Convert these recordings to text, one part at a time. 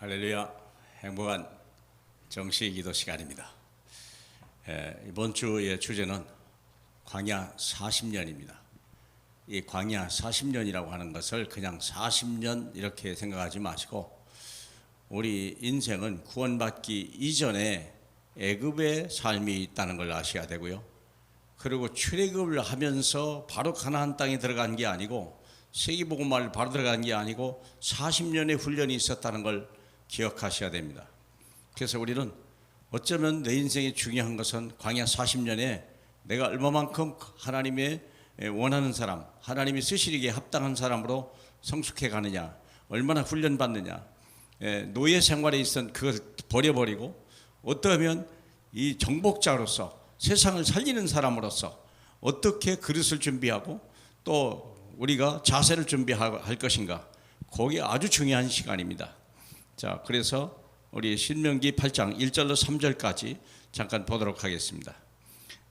할렐루야. 행복한 정시 기도 시간입니다. 이번 주의 주제는 광야 40년입니다. 이 광야 40년이라고 하는 것을 그냥 40년 이렇게 생각하지 마시고, 우리 인생은 구원받기 이전에 애굽의 삶이 있다는 걸 아셔야 되고요. 그리고 출애굽을 하면서 바로 가나안 땅에 들어간 게 아니고, 세계복음화를 바로 들어간 게 아니고 40년의 훈련이 있었다는 걸 기억하셔야 됩니다. 그래서 우리는 어쩌면 내 인생에 중요한 것은 광야 40년에 내가 얼마만큼 하나님의 원하는 사람, 하나님이 쓰시기에 합당한 사람으로 성숙해 가느냐, 얼마나 훈련받느냐, 노예 생활에 있던 그것을 버려버리고 어떠하면 이 정복자로서 세상을 살리는 사람으로서 어떻게 그릇을 준비하고 또 우리가 자세를 준비할 것인가, 그게 아주 중요한 시간입니다. 자, 그래서 우리 신명기 8장 1절로 3절까지 잠깐 보도록 하겠습니다.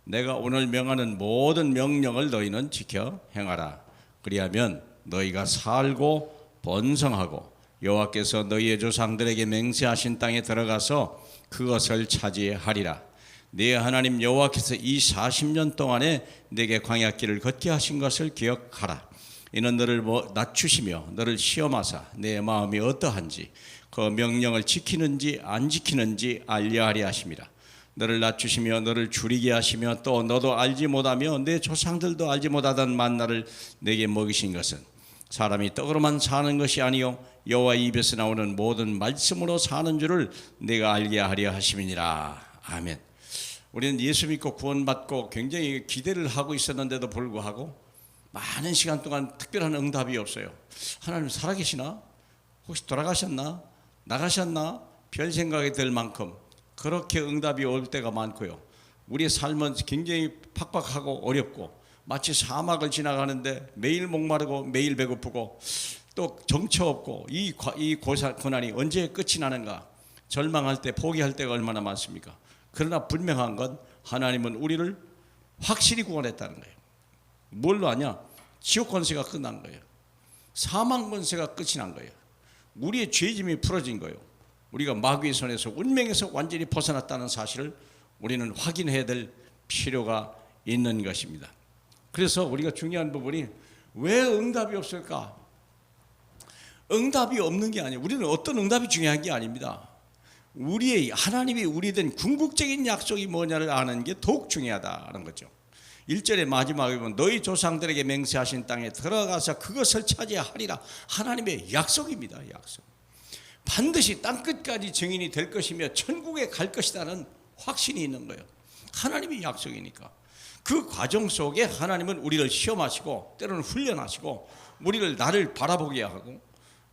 내가 오늘 명하는 모든 명령을 너희는 지켜 행하라. 그리하면 너희가 살고 번성하고 여호와께서 너희의 조상들에게 맹세하신 땅에 들어가서 그것을 차지하리라. 네 하나님 여호와께서 이 40년 동안에 내게 광야길을 걷게 하신 것을 기억하라. 이는 너를 낮추시며 너를 시험하사 내 마음이 어떠한지 그 명령을 지키는지 안 지키는지 알려하리 하심이라. 너를 낮추시며 너를 줄이게 하시며 또 너도 알지 못하며 내 조상들도 알지 못하던 만나를 내게 먹이신 것은 사람이 떡으로만 사는 것이 아니요 여호와의 입에서 나오는 모든 말씀으로 사는 줄을 내가 알게 하려 하심이니라. 아멘. 우리는 예수 믿고 구원받고 굉장히 기대를 하고 있었는데도 불구하고 많은 시간 동안 특별한 응답이 없어요. 하나님 살아계시나? 혹시 돌아가셨나? 나가셨나? 별 생각이 들 만큼 그렇게 응답이 올 때가 많고요. 우리의 삶은 굉장히 팍팍하고 어렵고 마치 사막을 지나가는데 매일 목마르고 매일 배고프고 또 정처 없고 이 고난이 언제 끝이 나는가, 절망할 때 포기할 때가 얼마나 많습니까? 그러나 분명한 건 하나님은 우리를 확실히 구원했다는 거예요. 뭘로 하냐? 지옥 권세가 끝난 거예요. 사망 권세가 끝이 난 거예요. 우리의 죄짐이 풀어진 거예요. 우리가 마귀의 손에서 운명에서 완전히 벗어났다는 사실을 우리는 확인해야 될 필요가 있는 것입니다. 그래서 우리가 중요한 부분이 왜 응답이 없을까? 응답이 없는 게 아니에요. 우리는 어떤 응답이 중요한 게 아닙니다. 우리의 하나님이 우리에 대한 궁극적인 약속이 뭐냐를 아는 게 더욱 중요하다는 거죠. 1절의 마지막에 보면 너희 조상들에게 맹세하신 땅에 들어가서 그것을 차지하리라. 하나님의 약속입니다. 약속. 반드시 땅끝까지 증인이 될 것이며 천국에 갈 것이라는 확신이 있는 거예요. 하나님의 약속이니까. 그 과정 속에 하나님은 우리를 시험하시고 때로는 훈련하시고 우리를 나를 바라보게 하고,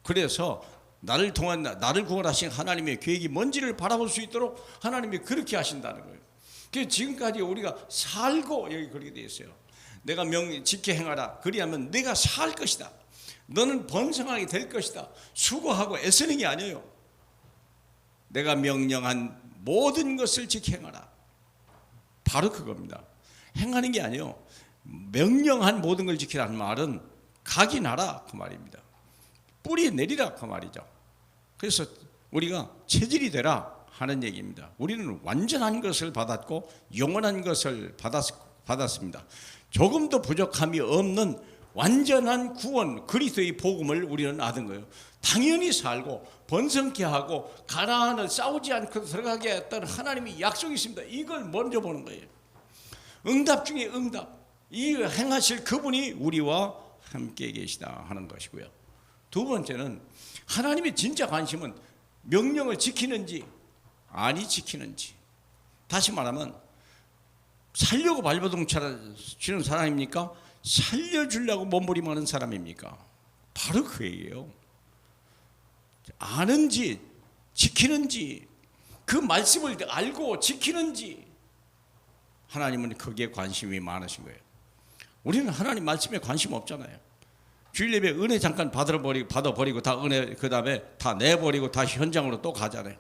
그래서 나를 통한 나를 구원하신 하나님의 계획이 뭔지를 바라볼 수 있도록 하나님이 그렇게 하신다는 거예요. 그래서 지금까지 우리가 살고, 여기 그렇게 되어 있어요. 내가 지켜 행하라. 그리하면 내가 살 것이다. 너는 번성하게 될 것이다. 수고하고 애쓰는 게 아니에요. 내가 명령한 모든 것을 지켜 행하라. 바로 그겁니다. 행하는 게 아니에요. 명령한 모든 걸 지키라는 말은 각인하라 그 말입니다. 뿌리 내리라 그 말이죠. 그래서 우리가 체질이 되라 하는 얘기입니다. 우리는 완전한 것을 받았고 영원한 것을 받았습니다. 조금도 부족함이 없는 완전한 구원, 그리스도의 복음을 우리는 얻은 거예요. 당연히 살고 번성케 하고 가나안을 싸우지 않고 들어가게 했다는 하나님의 약속이 있습니다. 이걸 먼저 보는 거예요. 응답 중에 응답, 이 행하실 그분이 우리와 함께 계시다 하는 것이고요. 두 번째는 하나님의 진짜 관심은 명령을 지키는지 아니 지키는지. 다시 말하면 살려고 발버둥 치는 사람입니까? 살려주려고 몸부림하는 사람입니까? 바로 그 얘기예요. 아는지 지키는지, 그 말씀을 알고 지키는지, 하나님은 거기에 관심이 많으신 거예요. 우리는 하나님 말씀에 관심 없잖아요. 주일 예배 은혜 잠깐 받아버리고 다 은혜 그 다음에 다 내버리고 다시 현장으로 또 가잖아요.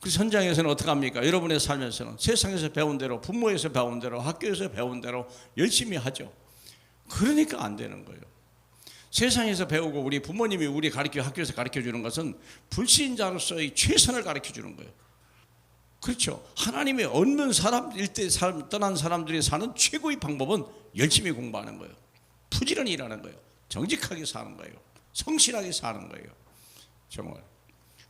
그 현장에서는 어떻게 합니까? 여러분의 삶에서는 세상에서 배운 대로, 부모에서 배운 대로, 학교에서 배운 대로 열심히 하죠. 그러니까 안 되는 거예요. 세상에서 배우고 우리 부모님이 우리 학교에서 가르쳐 주는 것은 불신자로서의 최선을 가르쳐 주는 거예요. 그렇죠. 하나님의 없는 사람일 때 떠난 사람들이 사는 최고의 방법은 열심히 공부하는 거예요. 부지런히 일하는 거예요. 정직하게 사는 거예요. 성실하게 사는 거예요. 정말.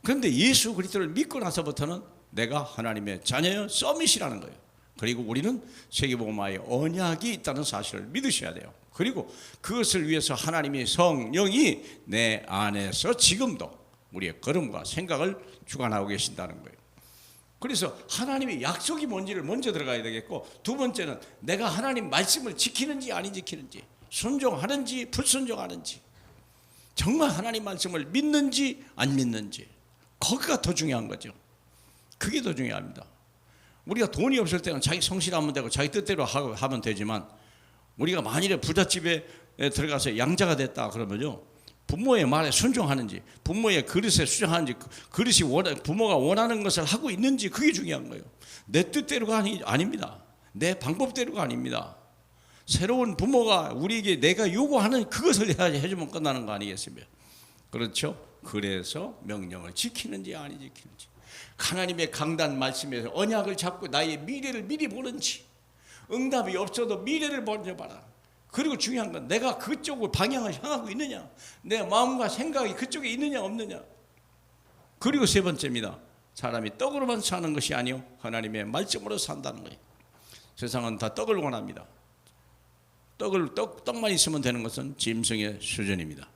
그런데 예수 그리스도를 믿고 나서부터는 내가 하나님의 자녀요 서밋이라는 거예요. 그리고 우리는 세계복음화의 언약이 있다는 사실을 믿으셔야 돼요. 그리고 그것을 위해서 하나님의 성령이 내 안에서 지금도 우리의 걸음과 생각을 주관하고 계신다는 거예요. 그래서 하나님의 약속이 뭔지를 먼저 들어가야 되겠고, 두 번째는 내가 하나님 말씀을 지키는지 안 지키는지, 순종하는지 불순종하는지, 정말 하나님 말씀을 믿는지 안 믿는지, 거기가 더 중요한 거죠. 그게 더 중요합니다. 우리가 돈이 없을 때는 자기 성실하면 되고 자기 뜻대로 하면 되지만, 우리가 만일에 부잣집에 들어가서 양자가 됐다 그러면요, 부모의 말에 순종하는지, 부모의 그릇에 수정하는지, 부모가 원하는 것을 하고 있는지, 그게 중요한 거예요. 내 뜻대로가 아닙니다. 내 방법대로가 아닙니다. 새로운 부모가 우리에게 내가 요구하는 그것을 해주면 끝나는 거 아니겠습니까? 그렇죠? 그래서 명령을 지키는지 안 지키는지, 하나님의 강단 말씀에서 언약을 잡고 나의 미래를 미리 보는지, 응답이 없어도 미래를 먼저 봐라. 그리고 중요한 건 내가 그쪽으로 방향을 향하고 있느냐, 내 마음과 생각이 그쪽에 있느냐 없느냐. 그리고 세 번째입니다. 사람이 떡으로만 사는 것이 아니요 하나님의 말씀으로 산다는 거예요. 세상은 다 떡을 원합니다. 떡만 있으면 되는 것은 짐승의 수준입니다.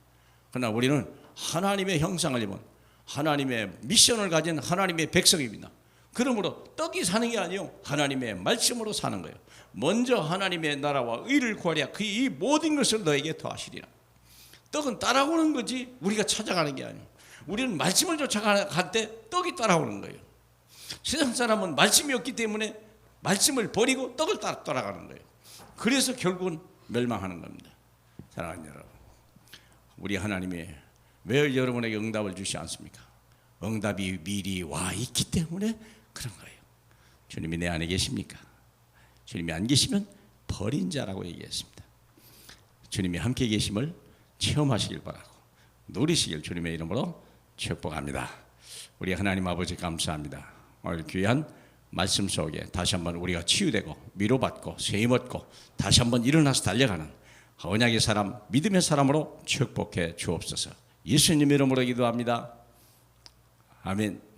그러나 우리는 하나님의 형상을 입은 하나님의 미션을 가진 하나님의 백성입니다. 그러므로 떡이 사는 게 아니요 하나님의 말씀으로 사는 거예요. 먼저 하나님의 나라와 의를 구하랴 그 이 모든 것을 너에게 더하시리라. 떡은 따라오는 거지 우리가 찾아가는 게 아니에요. 우리는 말씀을 쫓아갈 때 떡이 따라오는 거예요. 세상 사람은 말씀이 없기 때문에 말씀을 버리고 떡을 따라가는 거예요. 그래서 결국은 멸망하는 겁니다. 사랑하는 여러분, 우리 하나님이 왜 여러분에게 응답을 주시지 않습니까? 응답이 미리 와 있기 때문에 그런 거예요. 주님이 내 안에 계십니까? 주님이 안 계시면 버린 자라고 얘기했습니다. 주님이 함께 계심을 체험하시길 바라고 누리시길 주님의 이름으로 축복합니다. 우리 하나님 아버지 감사합니다. 오늘 귀한 말씀 속에 다시 한번 우리가 치유되고 위로받고 세임 얻고 다시 한번 일어나서 달려가는 언약의 사람, 믿음의 사람으로 축복해 주옵소서. 예수님 이름으로 기도합니다. 아멘.